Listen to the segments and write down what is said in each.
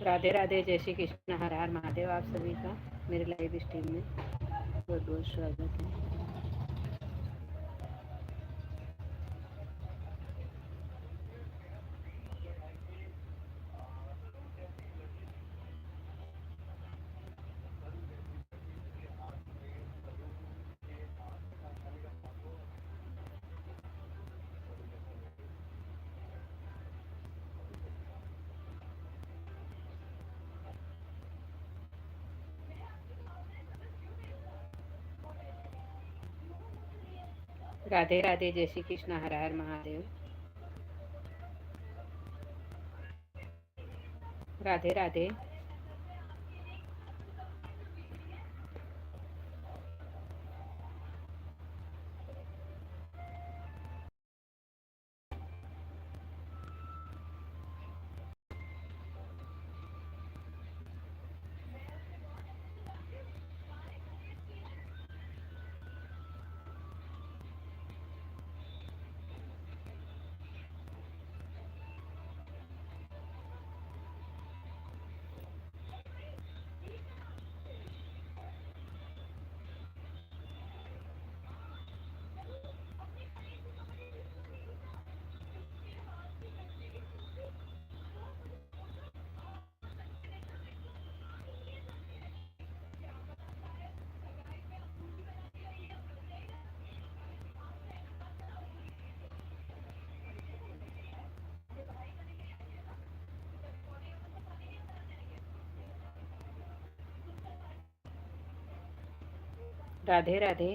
राधे राधे, जय श्री कृष्ण, हर हर महादेव। आप सभी का मेरे लाइव स्ट्रीम में बहुत बहुत स्वागत है। राधे राधे, जय श्री कृष्ण, हर हर महादेव। राधे राधे। राधे राधे।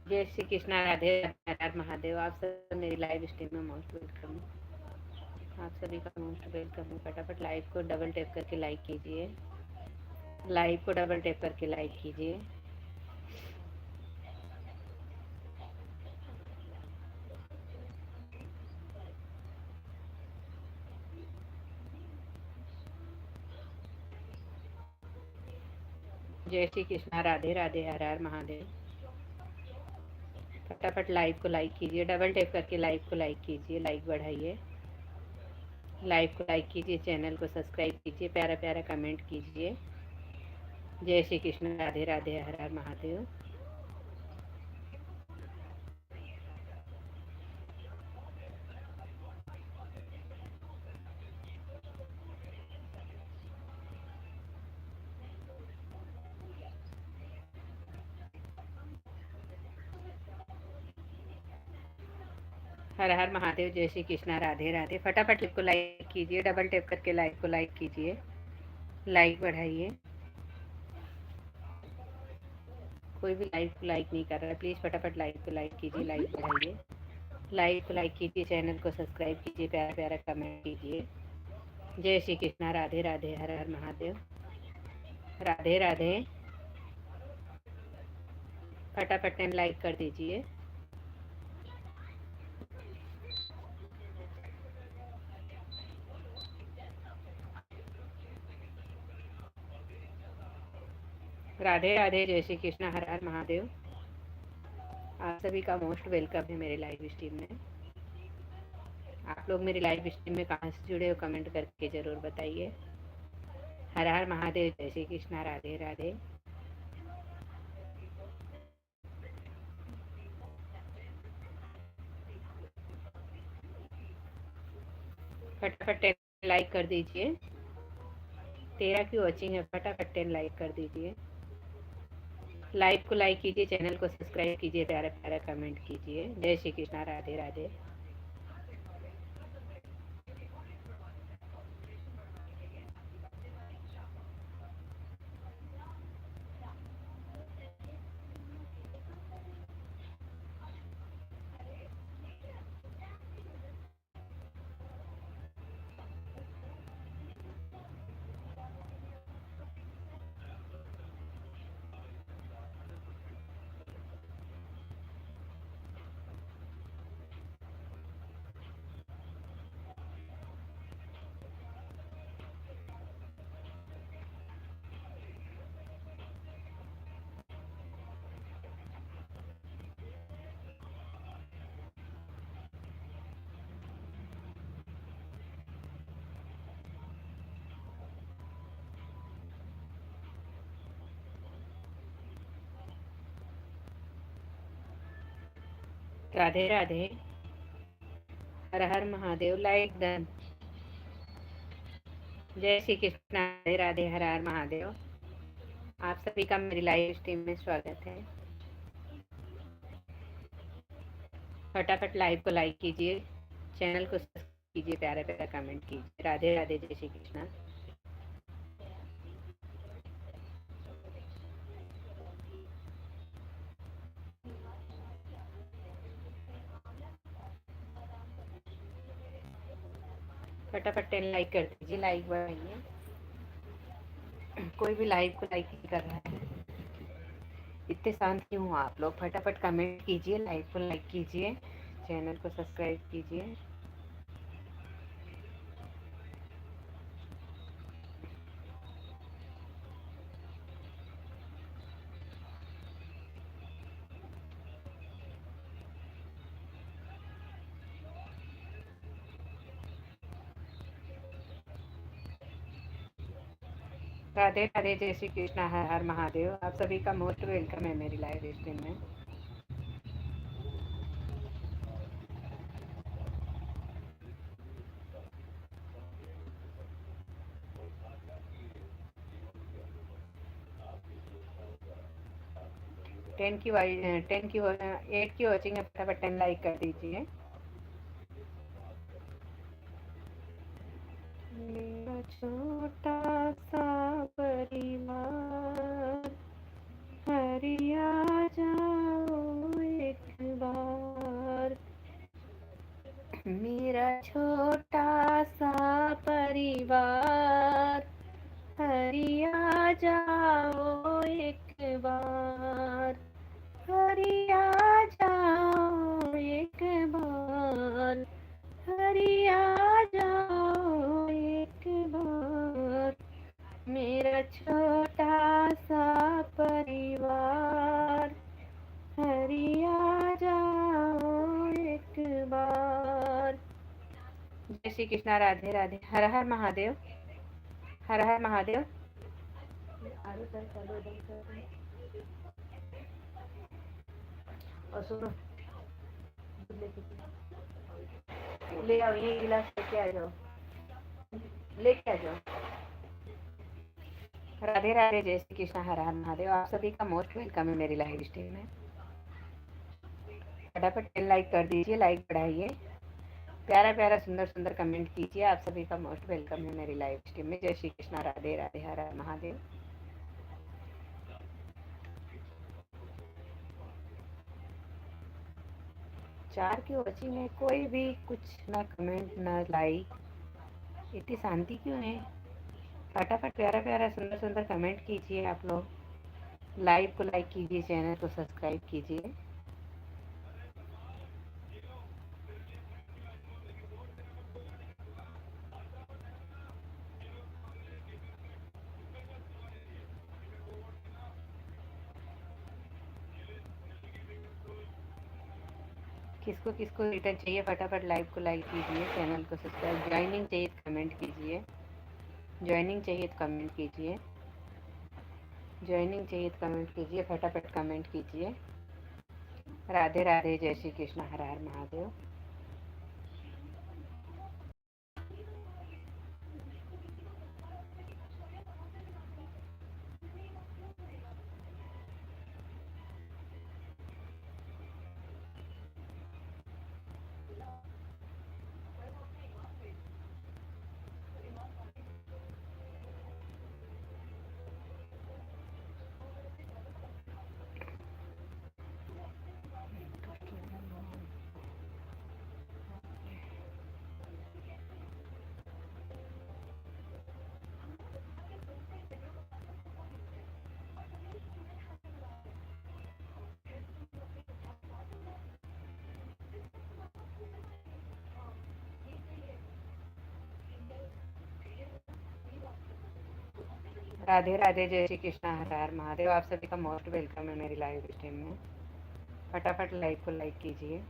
जय श्री कृष्ण, राधे हर हर महादेव। आप सब मेरी लाइव स्ट्रीम में मोस्ट वेलकम। आप सभी का मोस्ट वेलकम है। फटाफट लाइव को डबल टैप करके लाइक कीजिए। लाइव को डबल टैप करके लाइक कीजिए। जय श्री कृष्णा, राधे राधे, हर हर महादेव। फटाफट लाइव को लाइक कीजिए, डबल टैप करके लाइव को लाइक कीजिए, लाइक बढ़ाइए। लाइव को लाइक कीजिए, चैनल को सब्सक्राइब कीजिए, प्यारा प्यारा कमेंट कीजिए। जय श्री कृष्ण, राधे राधे, हर हर महादेव। हर हर महादेव, जय श्री कृष्णा, राधे राधे। फटाफट लाइव को लाइक कीजिए, डबल टैप करके लाइव को लाइक कीजिए, लाइक बढ़ाइए। कोई भी लाइव को लाइक नहीं कर रहा है, प्लीज़ फटाफट लाइव को लाइक कीजिए, लाइक बढ़ाइए। लाइव को लाइक कीजिए, चैनल को सब्सक्राइब कीजिए, प्यारा प्यारा कमेंट कीजिए। जय श्री कृष्णा, राधे राधे, हर हर महादेव। राधे राधे। फटाफट टाइम लाइक कर दीजिए। राधे राधे, जय श्री कृष्णा, हर हर महादेव। आप सभी का मोस्ट वेलकम है मेरे लाइव स्ट्रीम में। आप लोग मेरी लाइव स्ट्रीम में कहाँ से जुड़े हो, कमेंट करके ज़रूर बताइए। हर हर महादेव, जय श्री कृष्णा, राधे राधे। फटाफट 10 लाइक कर दीजिए। 13 की वॉचिंग है, फटाफट 10 लाइक कर दीजिए। लाइव को लाइक कीजिए, चैनल को सब्सक्राइब कीजिए, प्यारा प्यारा कमेंट कीजिए। जय श्री कृष्णा, राधे राधे। राधे राधे, हर हर महादेव, लाइक डन। जय श्री कृष्ण, राधे राधे, हर हर महादेव। आप सभी का मेरी लाइव स्ट्रीम में स्वागत है। फटाफट लाइव को लाइक कीजिए, चैनल को सब्सक्राइब कीजिए, प्यारा प्यारा कमेंट कीजिए। राधे राधे, जय श्री कृष्ण। फटाफट 10 लाइक कर दीजिए, लाइक बढ़ाइए। कोई भी लाइव को लाइक नहीं कर रहा है, इतने शांत क्यों हो आप लोग? फटाफट कमेंट कीजिए, लाइव को लाइक कीजिए, चैनल को सब्सक्राइब कीजिए। राधे राधे, जय श्री कृष्ण, हर हर महादेव। आप सभी का मोस्ट वेलकम है मेरी लाइव स्ट्रीम में। टेन की 8 की वॉचिंग है, फटाफट 10 लाइक कर दीजिए। मेरा छोटा सा परिवार, हरिया जाओ एक बार। मेरा छोटा सा परिवार, हरिया जाओ एक बार। हरिया जाओ एक बार, हरिया जाओ एक बार। मेरा छोटा सा परिवार, हरिया जाओ एक बार। जय श्री कृष्णा, राधे राधे, हर हर महादेव, हर हर महादेव। और सुनो, ले आओ, ये गिलास लेके आ जाओ, लेके आ जाओ। राधे राधे, जय श्री कृष्ण, हर हर महादेव। आप सभी का मोस्ट वेलकम है मेरी लाइव स्ट्रीम में। फटाफट 10 लाइक कर दीजिए, लाइक बढ़ाइए, प्यारा प्यारा सुंदर सुंदर कमेंट कीजिए। आप सभी का मोस्ट वेलकम है मेरी लाइव स्ट्रीम में। जय श्री कृष्ण, राधे राधे, हर हर महादेव। 4 की वॉचिंग है, कोई भी कुछ ना कमेंट ना लाइक, इतनी शांति क्यों है? फटाफट प्यारा प्यारा सुंदर सुंदर कमेंट कीजिए आप लोग, लाइव को लाइक कीजिए, चैनल को सब्सक्राइब कीजिए। किसको किसको रिटर्न चाहिए, फटाफट लाइव को लाइक कीजिए, चैनल को सब्सक्राइब। ज्वाइनिंग चाहिए तो कमेंट कीजिए, ज्वाइनिंग चाहिए तो कमेंट कीजिए, ज्वाइनिंग चाहिए तो कमेंट कीजिए, फटाफट कमेंट कीजिए। राधे राधे, जय श्री कृष्ण, हर हर महादेव। राधे राधे, जय श्री कृष्ण, हर हर महादेव। आप सभी का मोस्ट वेलकम है मेरी लाइव स्ट्रीम में। फटाफट लाइव को लाइक कीजिए।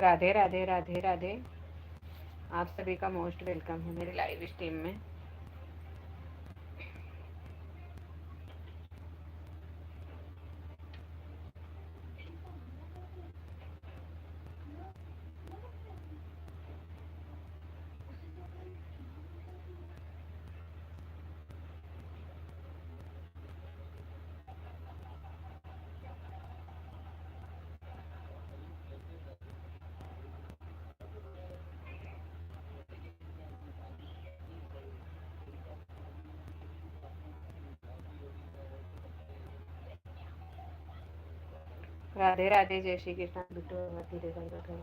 राधे राधे राधे राधे। आप सभी का मोस्ट वेलकम है मेरे लाइव स्ट्रीम में। राधे राधे, जय श्री कृष्ण। बिट्टू धीरे कर बैठो।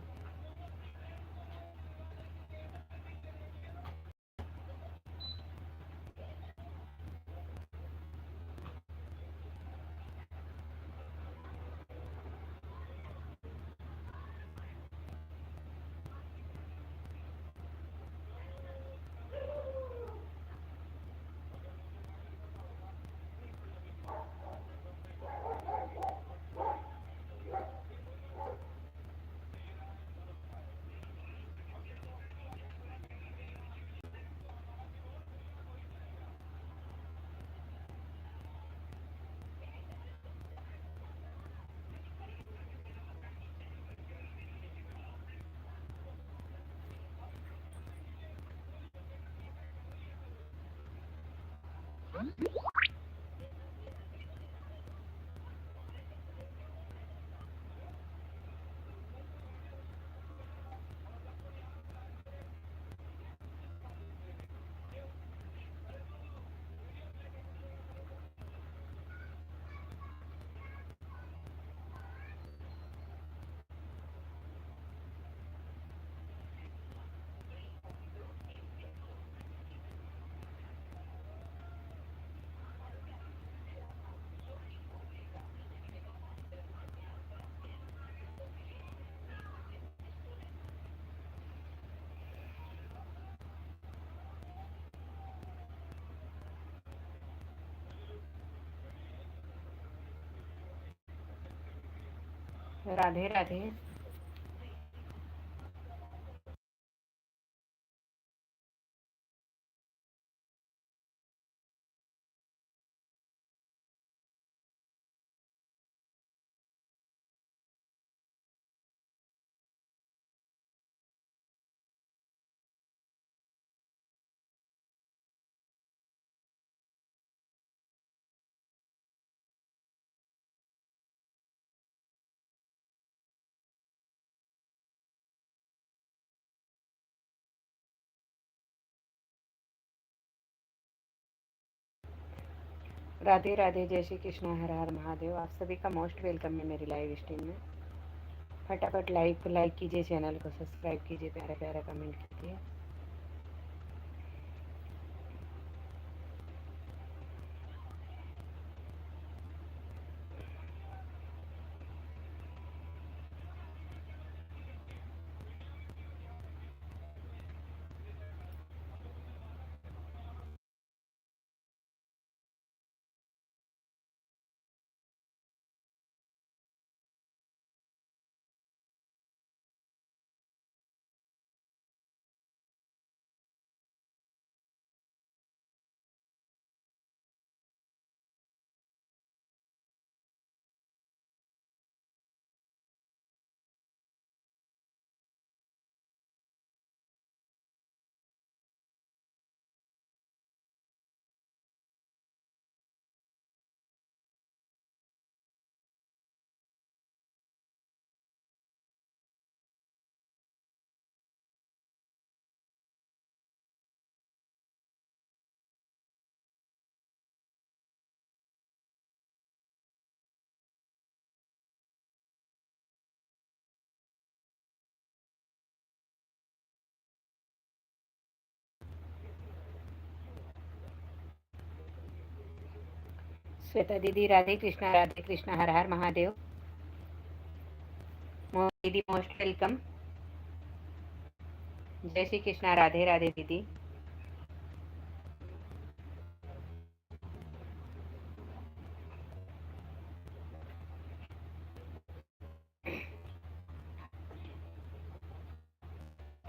राधे राधे। राधे राधे, जय श्री कृष्ण, हर हर महादेव। आप सभी का मोस्ट वेलकम है मेरी लाइव स्ट्रीम में। फटाफट लाइक कीजिए, चैनल को सब्सक्राइब कीजिए, प्यारा प्यारा कमेंट कीजिए। श्वेता दीदी, राधे कृष्णा, हर हर महादेव। दीदी मोस्ट वेलकम। जय श्री कृष्णा, राधे राधे दीदी।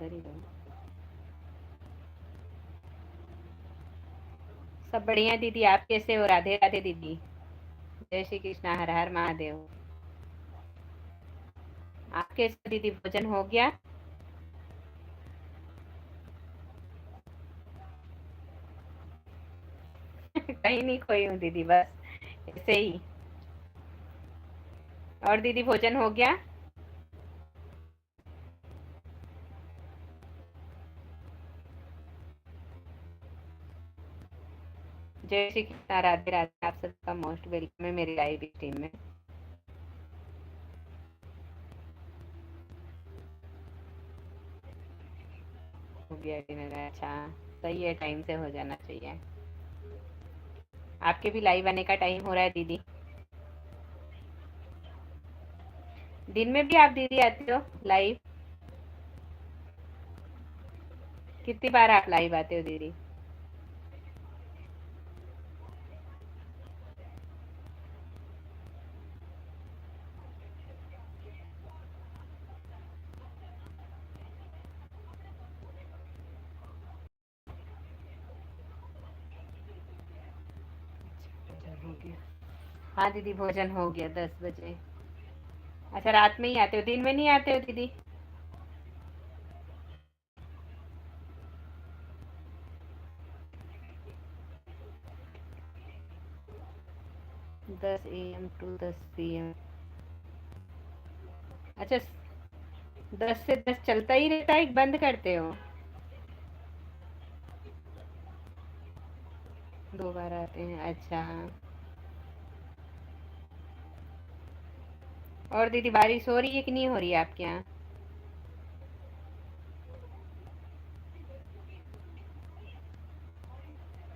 उधर ही रहो। सब बढ़िया दीदी, आप कैसे हो? राधे राधे दीदी। जय श्री कृष्णा, हर हर महादेव। आप कैसे दीदी, भोजन हो गया? कहीं नहीं खोई हूँ दीदी, बस ऐसे ही। और दीदी भोजन हो गया? जय श्री कृष्णा, राधे राधे। आप सबका मोस्ट वेलकम है मेरी लाइव स्ट्रीम में। हो गया डिनर? अच्छा, सही है, टाइम से हो जाना चाहिए। आपके भी लाइव आने का टाइम हो रहा है दीदी। दिन में भी आप दीदी आते हो लाइव? कितनी बार आप लाइव आते हो दीदी? भोजन हो गया? हाँ दीदी, भोजन हो गया 10 बजे। अच्छा, रात में ही आते हो, दिन में नहीं आते हो दीदी? 10 AM टू 10 PM। अच्छा, 10 से 10 चलता ही रहता है, बंद करते हो? 2 बार आते हैं, अच्छा। और दीदी बारिश हो रही है कि नहीं हो रही है आपके यहाँ?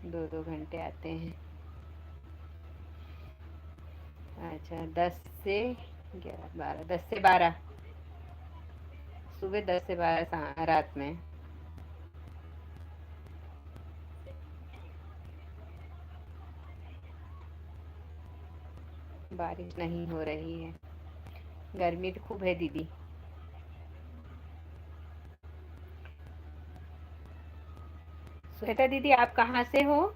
2-2 घंटे आते हैं। अच्छा, 10 से 11, 12, 10 से 12। सुबह 10 से 12 रात में। बारिश नहीं हो रही है, गर्मी तो खूब है दीदी। श्वेता दीदी, आप कहाँ से हो?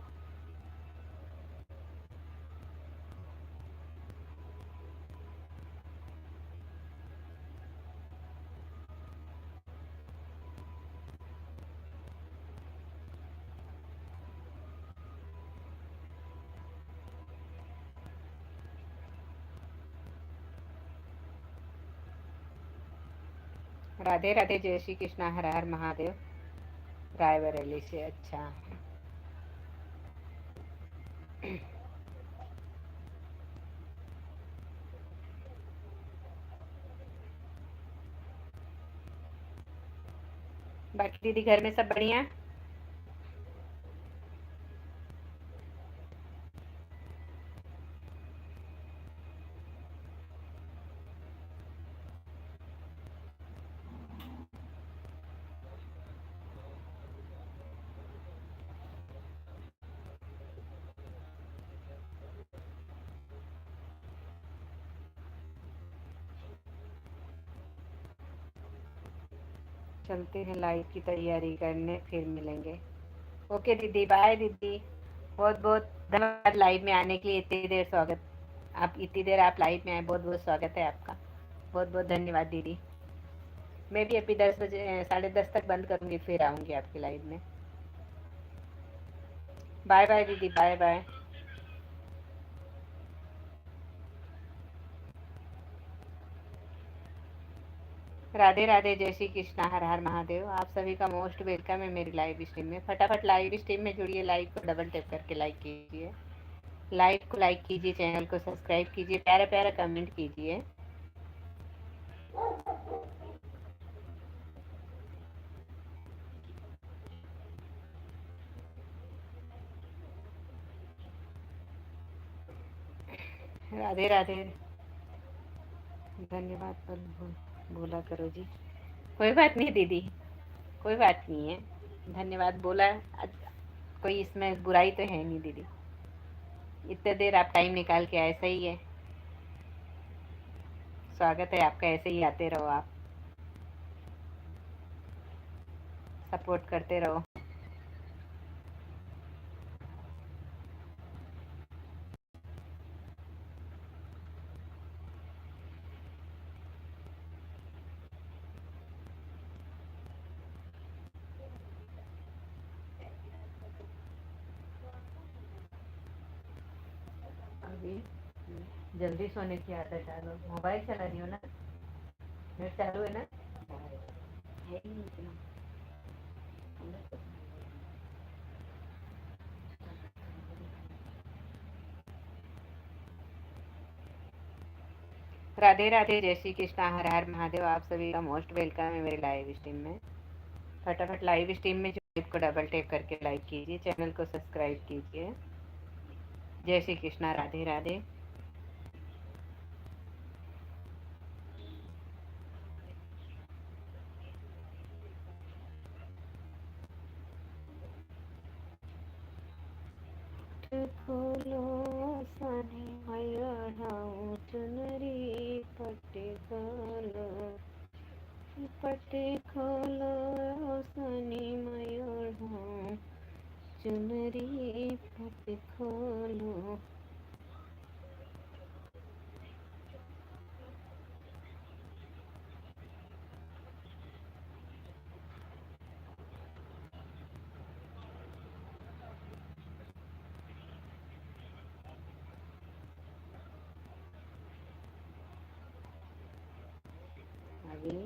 राधे राधे, जय श्री कृष्णा, हर हर महादेव। रायबरेली से, अच्छा। बाकी दीदी घर में सब बढ़िया? चलते हैं लाइव की तैयारी करने, फिर मिलेंगे। ओके दीदी, बाय दीदी। बहुत बहुत धन्यवाद लाइव में आने के लिए, इतनी देर स्वागत। आप इतनी देर आप लाइव में आए, बहुत बहुत स्वागत है आपका। बहुत बहुत धन्यवाद दीदी। मैं भी अभी 10 बजे, 10:30 तक बंद करूँगी, फिर आऊँगी आपकी लाइव में। बाय बाय दीदी, बाय बाय। राधे राधे, जय श्री कृष्णा, हर हर महादेव। आप सभी का मोस्ट वेलकम है मेरी लाइव स्ट्रीम में। फटाफट लाइव स्ट्रीम में जुड़िए, लाइव को डबल टैप करके लाइक कीजिए। लाइव को लाइक कीजिए, चैनल को सब्सक्राइब कीजिए, प्यारा प्यारा कमेंट कीजिए। राधे राधे। धन्यवाद पर बोला करो जी। कोई बात नहीं दीदी, कोई बात नहीं है। धन्यवाद बोला, कोई इसमें बुराई तो है नहीं दीदी। इतने देर आप टाइम निकाल के आए, सही है। स्वागत है आपका, ऐसे ही आते रहो आप। सपोर्ट करते रहो। अभी जल्दी सोने की आदत डालो। मोबाइल चला रही हो ना? नेट चालू है ना? है ही नहीं ना। राधे राधे, जय श्री कृष्णा, हर हर महादेव। आप सभी का मोस्ट वेलकम है मेरे लाइव स्ट्रीम में। फटाफट लाइव स्ट्रीम में जो लाइव को डबल टैप करके लाइक कीजिए, चैनल को सब्सक्राइब कीजिए। जय श्री कृष्णा, राधे राधे। खोलो सनी मयूर चुनरी पट खोलो, पट खोलो सनी मयूर चुनरी पट खोलो। अभी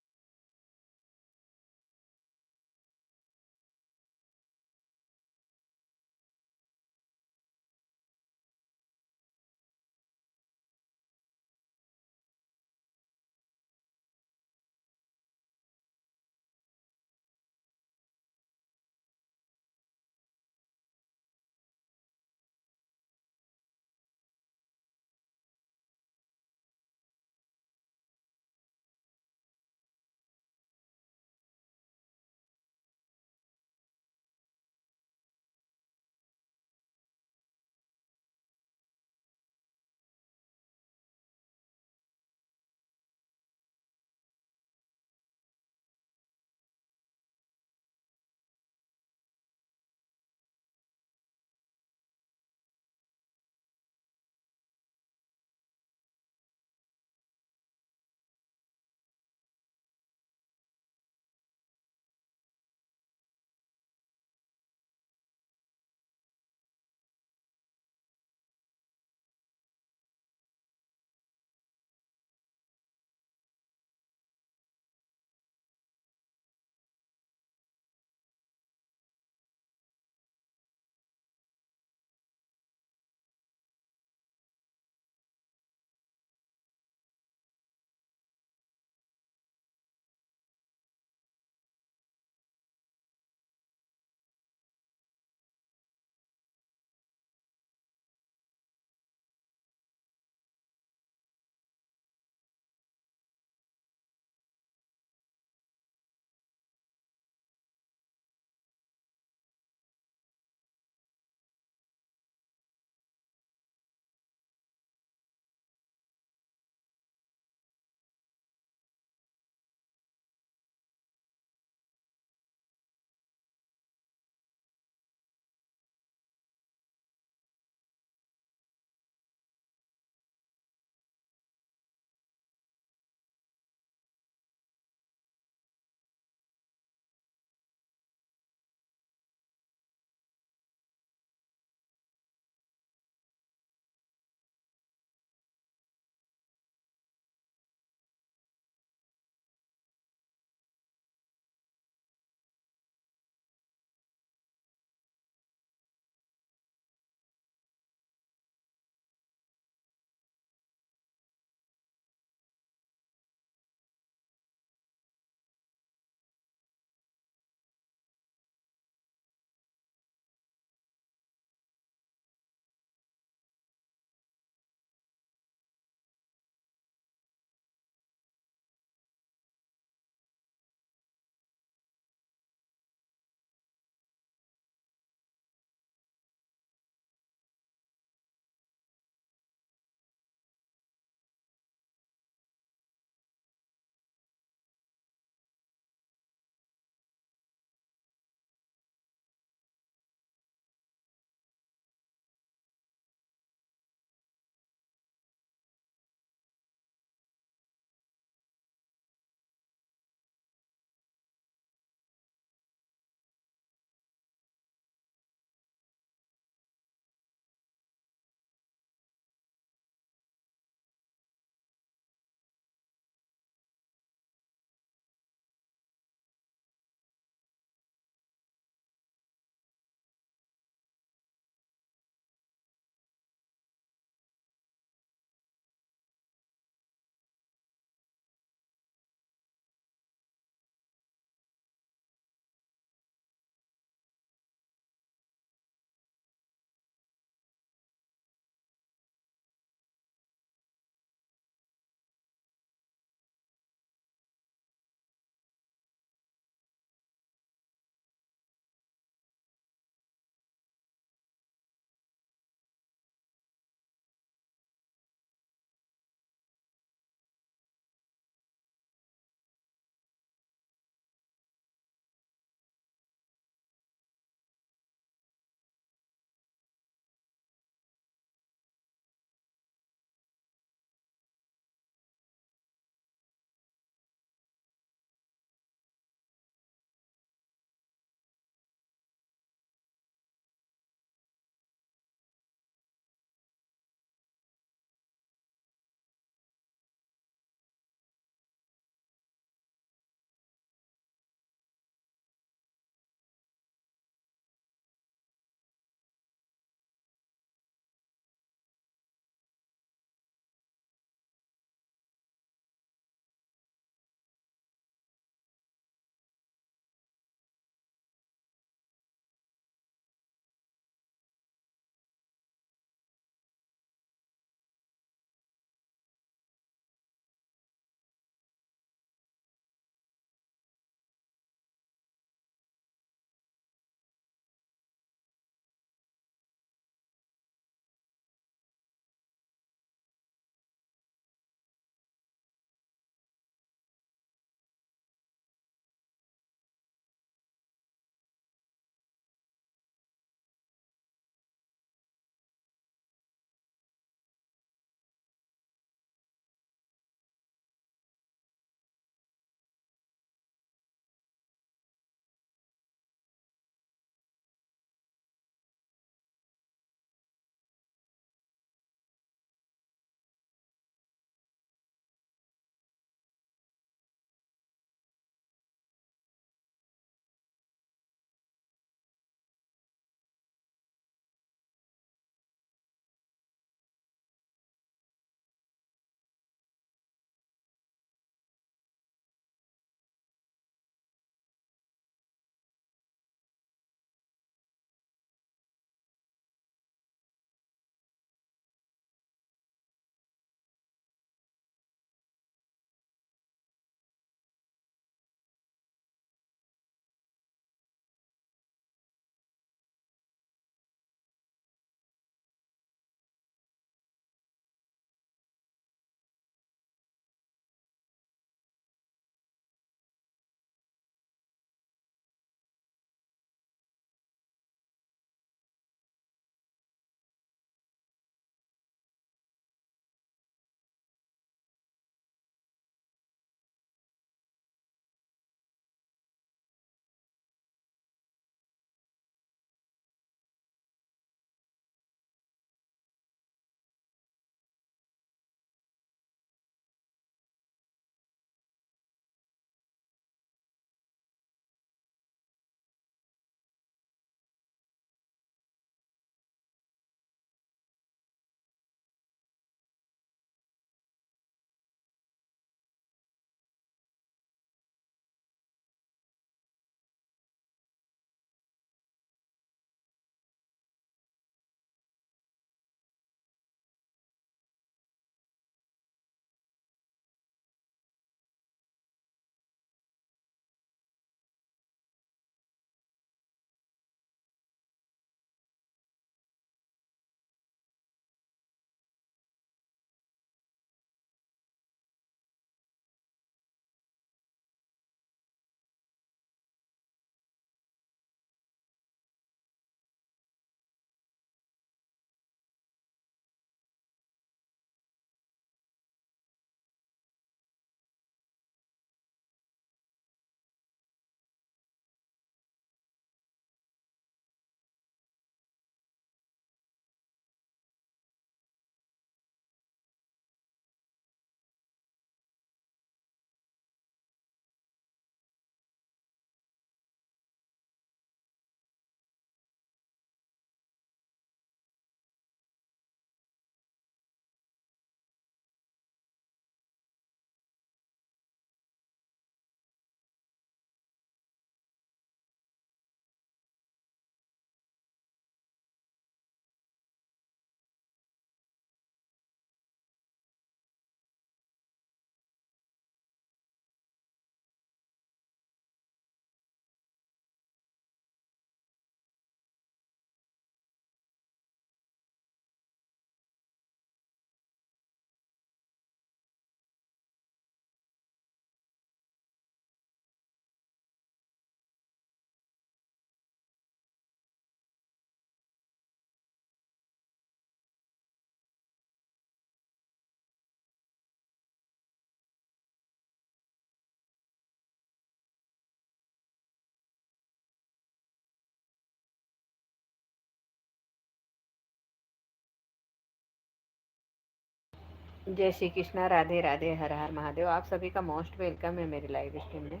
जय श्री कृष्णा, राधे राधे, हर हर महादेव। आप सभी का मोस्ट वेलकम है मेरे लाइव स्ट्रीम में।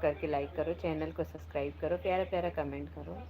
करके लाइक करो, चैनल को सब्सक्राइब करो, प्यारा प्यारा कमेंट करो।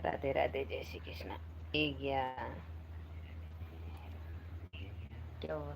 राधे राधे, जय श्री कृष्ण। ये गया, क्या हुआ?